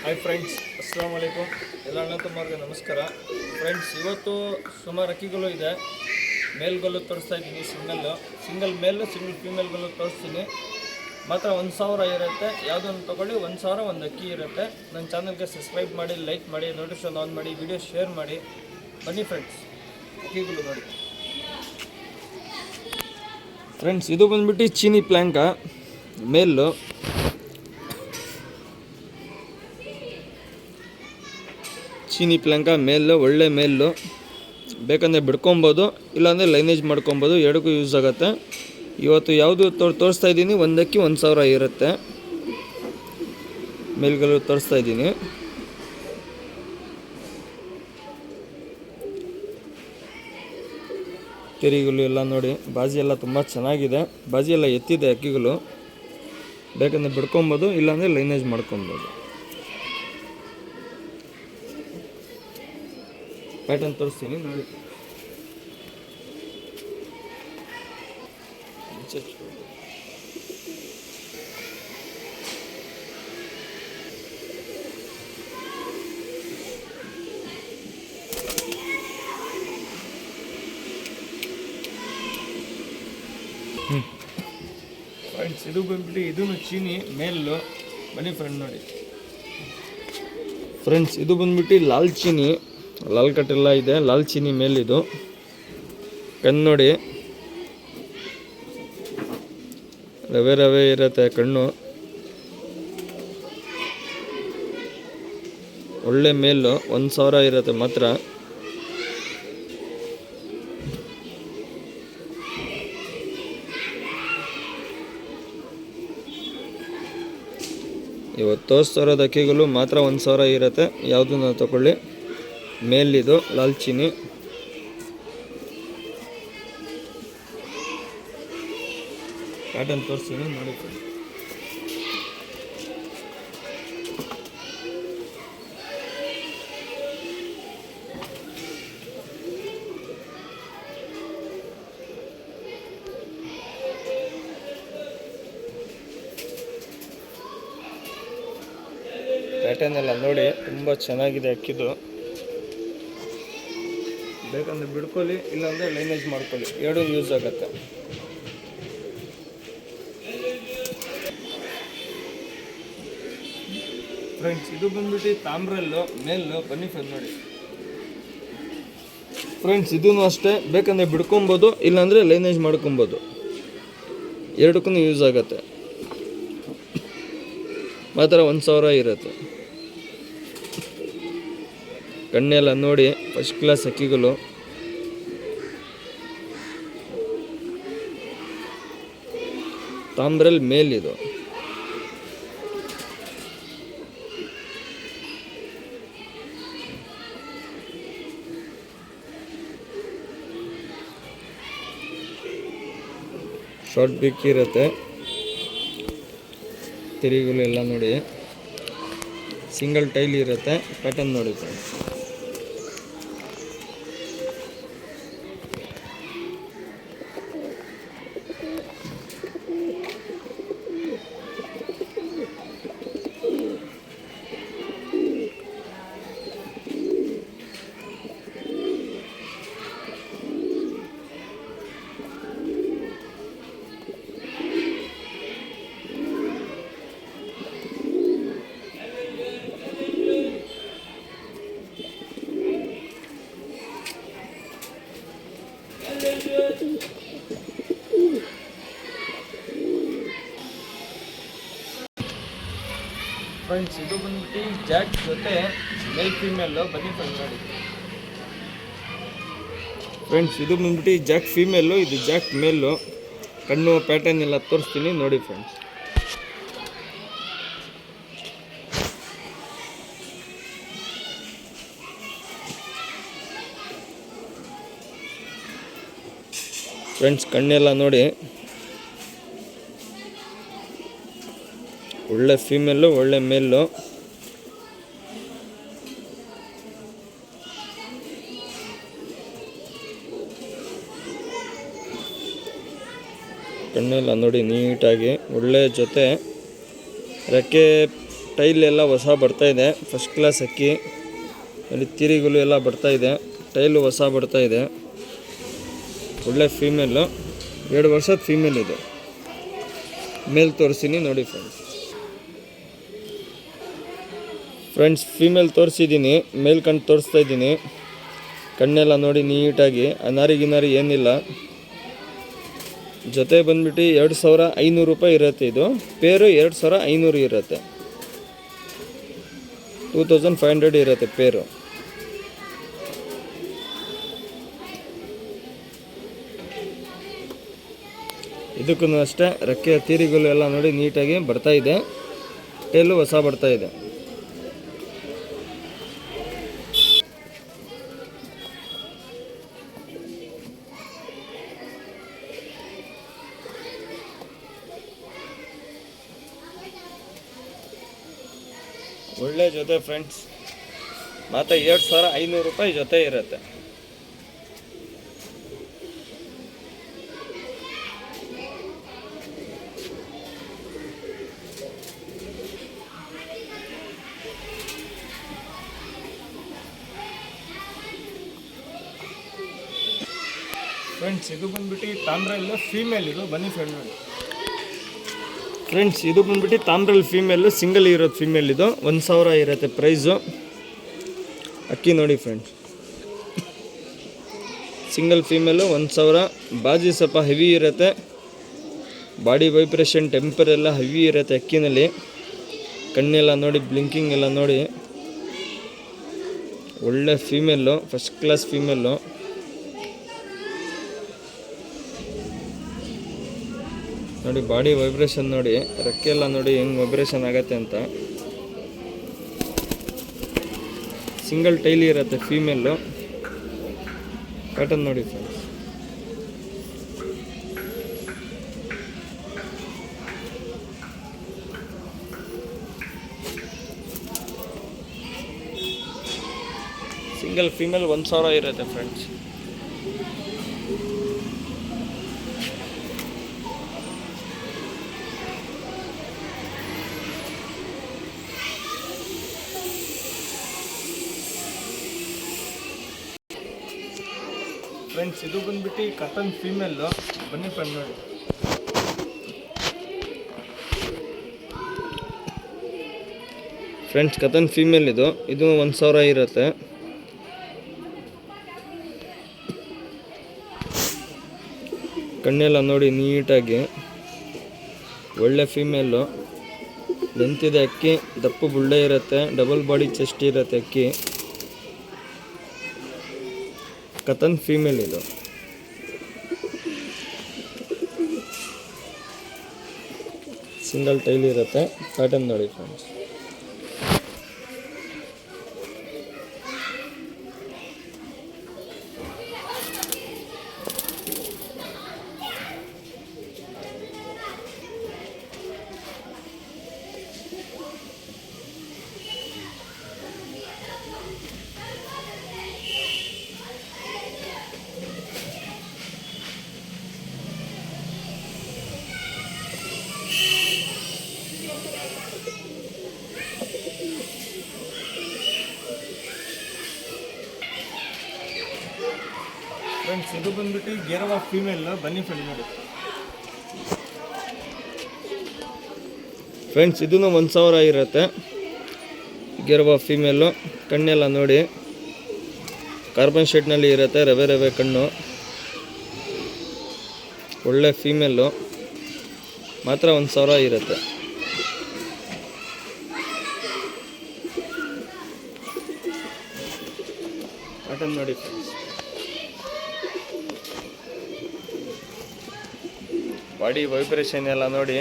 Hi friends, ಅಸ್ಸಲಾಮ್ ವಲೈಕುಮ್. ಎಲ್ಲ ಅಣ್ಣ ತಮ್ಮವ್ರಿಗೆ ನಮಸ್ಕಾರ. ಫ್ರೆಂಡ್ಸ್, ಇವತ್ತು ಸುಮಾರು ಅಕ್ಕಿಗಳು ಇದೆ. ಮೇಲ್ಗಲ್ಲು ತೋರಿಸ್ತಾ ಇದ್ದೀನಿ. ಸಿಂಗಲ್ ಮೇಲು ಸಿಂಗಲ್ ಫೀಮೇಲ್ಗಳು ತೋರಿಸ್ತೀನಿ. ಮಾತ್ರ 1000 ಇರುತ್ತೆ. ಯಾವುದನ್ನು ತೊಗೊಳ್ಳಿ 1000 ಒಂದು ಅಕ್ಕಿ ಇರುತ್ತೆ. ನನ್ನ ಚಾನಲ್ಗೆ ಸಬ್ಸ್ಕ್ರೈಬ್ ಮಾಡಿ, ಲೈಕ್ ಮಾಡಿ, ನೋಟಿಫಿಕೇಶನ್ ಆನ್ ಮಾಡಿ, ವಿಡಿಯೋ ಶೇರ್ ಮಾಡಿ. ಬನ್ನಿ ಫ್ರೆಂಡ್ಸ್, ಅಕ್ಕಿಗಳು ನೋಡಿ. ಫ್ರೆಂಡ್ಸ್, ಇದು ಬಂದ್ಬಿಟ್ಟು ಚೀನಿ ಪ್ಲ್ಯಾಂಕ ಮೇಲು. ಚೀನಿ ಪ್ಲ್ಯಾಂಕ ಮೇಲು, ಒಳ್ಳೆ ಮೇಲು. ಬೇಕಂದರೆ ಬಿಡ್ಕೊಬೋದು, ಇಲ್ಲಾಂದರೆ ಲೈನೇಜ್ ಮಾಡ್ಕೊಬೋದು. ಎರಡಕ್ಕೂ ಯೂಸ್ ಆಗುತ್ತೆ. ಇವತ್ತು ಯಾವುದು ತೋರಿಸ್ತಾ ಇದ್ದೀನಿ, ಒಂದಕ್ಕೆ 1000 ಇರುತ್ತೆ. ಮೇಲ್ಗಳು ತೋರಿಸ್ತಾ ಇದ್ದೀನಿ. ಕೆರಿಗಳು ಎಲ್ಲ ನೋಡಿ. ಬಾಜಿ ಎಲ್ಲ ತುಂಬ ಚೆನ್ನಾಗಿದೆ. ಬಾಜಿ ಎಲ್ಲ ಎತ್ತಿದೆ ಅಕ್ಕಿಗಳು. ಬೇಕಂದರೆ ಬಿಡ್ಕೊಬೋದು, ಇಲ್ಲಾಂದರೆ ಲೈನೇಜ್ ಮಾಡ್ಕೊಬೋದು. ಪ್ಯಾಟರ್ನ್ ತೋರಿಸ್ತೀನಿ ನೋಡಿ. ಫ್ರೆಂಡ್ಸ್, ಇದು ಬಂದ್ಬಿಟ್ಟು ಇದೂ ಚೀನಿ ಮೇಲು. ಬನ್ನಿ ಫ್ರೆಂಡ್ ನೋಡಿ. ಫ್ರೆಂಡ್ಸ್, ಇದು ಬಂದ್ಬಿಟ್ಟು ಲಾಲ್ ಚೀನಿ, ಲಾಲ್ ಕಟ್ಟೆಲ್ಲ ಇದೆ. ಲಾಲ್ ಚೀನಿ ಮೇಲಿದು ಕಣ್ಣು ನೋಡಿ, ರವೆ ಇರುತ್ತೆ ಕಣ್ಣು. ಒಳ್ಳೆ ಮೇಲು. 1000 ಇರುತ್ತೆ ಮಾತ್ರ. ಇವತ್ತು ತೋರಿಸ್ತಿರೋದು ಅಕ್ಕಿಗಳು ಮಾತ್ರ 1000 ಇರುತ್ತೆ. ಯಾವುದನ್ನು ತಗೊಳ್ಳಿ. ಮೇಲಿದು ಲಾಲ್ ಚೀನಿ. ಪ್ಯಾಟರ್ನ್ ತೋರಿಸ್ತೀನಿ ನೋಡಿ. ಪ್ಯಾಟರ್ನ್ ಎಲ್ಲ ನೋಡಿ, ತುಂಬ ಚೆನ್ನಾಗಿದೆ ಅಕ್ಕಿದು. ಬೇಕಂದ್ರೆ ಬಿಡ್ಕೊಳ್ಳಿ, ಇಲ್ಲಾಂದರೆ ಲೈನೇಜ್ ಮಾಡ್ಕೊಳ್ಳಿ. ಎರಡೂ ಯೂಸ್ ಆಗುತ್ತೆ. ಫ್ರೆಂಡ್ಸ್, ಇದು ಬಂದ್ಬಿಟ್ಟು ತಾಮ್ರಲ್ಲು ಮೇಲು. ಬನ್ನಿ ಫ್ರೆಂಡ್ ನೋಡಿ. ಫ್ರೆಂಡ್ಸ್, ಇದೂ ಅಷ್ಟೇ. ಬೇಕಂದರೆ ಬಿಡ್ಕೊಬೋದು, ಇಲ್ಲಾಂದರೆ ಲೈನೇಜ್ ಮಾಡ್ಕೊಬೋದು. ಎರಡಕ್ಕೂ ಯೂಸ್ ಆಗುತ್ತೆ. ಮಾತ್ರ 1000 ಇರುತ್ತೆ. ಕಣ್ಣೆಲ್ಲ ನೋಡಿ, ಫಸ್ಟ್ ಕ್ಲಾಸ್ ಅಕ್ಕಿಗಳು. ತಾಮ್ರಲ್ಲಿ ಮೇಲಿದು. ಶಾರ್ಟ್ ಬಿಕ್ ಇರುತ್ತೆ. ತಿರಿಗಳು ಎಲ್ಲ ನೋಡಿ. ಸಿಂಗಲ್ ಟೈಲ್ ಇರುತ್ತೆ. ಪ್ಯಾಟರ್ನ್ ನೋಡಿ ಫ್ರೆಂಡ್ಸ್. ಫ್ರೆಂಡ್ಸ್, ಇದು ಬಂದ್ಬಿಟ್ಟು ಜಾಕ್ ಜೊತೆ ಮೇಲ್ ಫೀಮೇಲು. ಬನ್ನಿ ಫ್ರೆಂಡ್ ನೋಡಿ. ಫ್ರೆಂಡ್ಸ್, ಇದು ಬಂದ್ಬಿಟ್ಟು ಜಾಕ್ ಫೀಮೇಲು, ಇದು ಜಾಕ್ ಮೇಲು. ಕಣ್ಣು ಪ್ಯಾಟರ್ನ್ ಎಲ್ಲ ತೋರಿಸ್ತೀನಿ ನೋಡಿ ಫ್ರೆಂಡ್ಸ್. ಫ್ರೆಂಡ್ಸ್, ಕಣ್ಣೆಲ್ಲ ನೋಡಿ. ಒಳ್ಳೆ ಫೀಮೇಲು, ಒಳ್ಳೆ ಮೇಲು. ಕಣ್ಣೆಲ್ಲ ನೋಡಿ ನೀಟಾಗಿ ಒಳ್ಳೆ ಜೊತೆ ರೆಕ್ಕೆ ಟೈಲ್ ಎಲ್ಲ ಹೊಸ ಬರ್ತಾಯಿದೆ, ಫಸ್ಟ್ ಕ್ಲಾಸ್ ಅಕ್ಕಿ. ಅಲ್ಲಿ ತಿರಿಗಳು ಎಲ್ಲ ಬರ್ತಾಯಿದೆ, ಟೈಲು ಹೊಸ ಬರ್ತಾಯಿದೆ. ಒಳ್ಳೆ ಫೀಮೇಲು, 2 ವರ್ಷದ ಫೀಮೇಲ್ ಇದು. ಮೇಲ್ ತೋರಿಸ್ತೀನಿ ನೋಡಿ ಫ್ರೆಂಡ್ಸ್. ಫೀಮೇಲ್ ತೋರಿಸಿದ್ದೀನಿ, ಮೇಲ್ ಕಣ್ಣು ತೋರಿಸ್ತಾ ಇದ್ದೀನಿ. ಕಣ್ಣೆಲ್ಲ ನೋಡಿ ನೀಟಾಗಿ, ಅನಾರಿ ಏನಿಲ್ಲ. ಜೊತೆ ಬಂದ್ಬಿಟ್ಟು 2500 ರೂಪಾಯಿ ಇರುತ್ತೆ. ಇದು ಪೇರು 2500 ಇರುತ್ತೆ, 2500 ಇರುತ್ತೆ ಪೇರು. ಇದಕ್ಕೂ ಅಷ್ಟೇ ರೆಕ್ಕೆ ತೀರಿಗಳು ಎಲ್ಲ ನೋಡಿ ನೀಟಾಗಿ ಬರ್ತಾಯಿದೆ, ಟೇಲು ಹೊಸ ಬರ್ತಾಯಿದೆ. ಒಳ್ಳೆ ಜೊತೆ ಫ್ರೆಂಡ್ಸ್, ಮತ್ತು 2500 ರೂಪಾಯಿ ಜೊತೆ ಇರುತ್ತೆ. ಫ್ರೆಂಡ್ಸ್ ಇದು ಬಂದ್ಬಿಟ್ಟು ತಾಮ್ರಲ್ಲಿ ಫೀಮೇಲ್, ಇದು ಬನ್ನಿ ಫ್ರೆಂಡ್ಸ್ ಇದು ಬಂದ್ಬಿಟ್ಟು ತಾಮ್ರಲ್ಲಿ ಫೀಮೇಲು, ಸಿಂಗಲ್ ಇರೋದು ಫೀಮೇಲ್. ಇದು 1000 ಇರುತ್ತೆ ಪ್ರೈಸು. ಅಕ್ಕಿ ನೋಡಿ ಫ್ರೆಂಡ್ಸ್, ಸಿಂಗಲ್ ಫೀಮೇಲು 1000. ಬಾಜಿ ಸ್ವಲ್ಪ ಹೆವಿ ಇರುತ್ತೆ, ಬಾಡಿ ವೈಬ್ರೇಷನ್ ಟೆಂಪರ್ ಎಲ್ಲ ಹೆವಿ ಇರುತ್ತೆ ಅಕ್ಕಿನಲ್ಲಿ. ಕಣ್ಣೆಲ್ಲ ನೋಡಿ, ಬ್ಲಿಂಕಿಂಗ್ ಎಲ್ಲ ನೋಡಿ, ಒಳ್ಳೆ ಫೀಮೇಲು, ಫಸ್ಟ್ ಕ್ಲಾಸ್ ಫೀಮೇಲು. ನೋಡಿ ಬಾಡಿ ವೈಬ್ರೇಷನ್ ನೋಡಿ, ರೆಕ್ಕೆ ಎಲ್ಲ ನೋಡಿ ಹೆಂಗೆ ವೈಬ್ರೇಷನ್ ಆಗತ್ತೆ ಅಂತ. ಸಿಂಗಲ್ ಟೈಲಿ ಇರುತ್ತೆ ಫೀಮೇಲು. ಪ್ಯಾಟರ್ನ್ ನೋಡಿ ಫ್ರೆಂಡ್ಸ್. ಸಿಂಗಲ್ ಫೀಮೇಲ್ 1000 ಇರುತ್ತೆ ಫ್ರೆಂಡ್ಸ್. ಫ್ರೆಂಡ್ಸ್ ಇದು ಬಂದ್ಬಿಟ್ಟು ಕಟನ್ ಫೀಮೇಲು, ಬನ್ನಿ ಫ್ರೆಂಡ್ ನೋಡಿ. ಫ್ರೆಂಡ್ಸ್ ಕಟನ್ ಫೀಮೇಲ್ ಇದು 1000 ಇರುತ್ತೆ. ಕಣ್ಣೆಲ್ಲ ನೋಡಿ ನೀಟಾಗಿ, ಒಳ್ಳೆ ಫೀಮೇಲು. ಲೆಂತಿದೆ ಅಕ್ಕಿ, ದಪ್ಪ ಬುಳ್ಳೆ ಇರುತ್ತೆ, ಡಬಲ್ ಬಾಡಿ ಚೆಸ್ಟ್ ಇರುತ್ತೆ ಅಕ್ಕಿ. ಕತನ್ ಫೀಮೇಲ್ ಇದು. ಸಿಂಗಲ್ ಟೈಲ್ ಇರುತ್ತೆ. ಪ್ಯಾಟರ್ನ್ ನೋಡಿ ಫ್ರೆಂಡ್ಸ್. ಫ್ರೆಂಡ್ಸ್ ಇದು ಬಂದ್ಬಿಟ್ಟು ಗೇರವ ಫೀಮೇಲ್, ಬನ್ನಿ ಫ್ರೆಂಡ್ ನೋಡಿ. ಫ್ರೆಂಡ್ಸ್ ಇದೂ 1000 ಇರುತ್ತೆ, ಗೇರವ ಫೀಮೇಲು. ಕಣ್ಣೆಲ್ಲ ನೋಡಿ ಕಾರ್ಬನ್ ಶೇಡ್ನಲ್ಲಿ ಇರುತ್ತೆ, ರವೆ ಕಣ್ಣು. ಒಳ್ಳೆ ಫೀಮೇಲು, ಮಾತ್ರ 1000 ಇರುತ್ತೆ. ಪ್ಯಾಟರ್ನ್ ನೋಡಿ ಫ್ರೆಂಡ್ಸ್. ಬಾಡಿ ವೈಬ್ರೇಷನ್ ಎಲ್ಲ ನೋಡಿ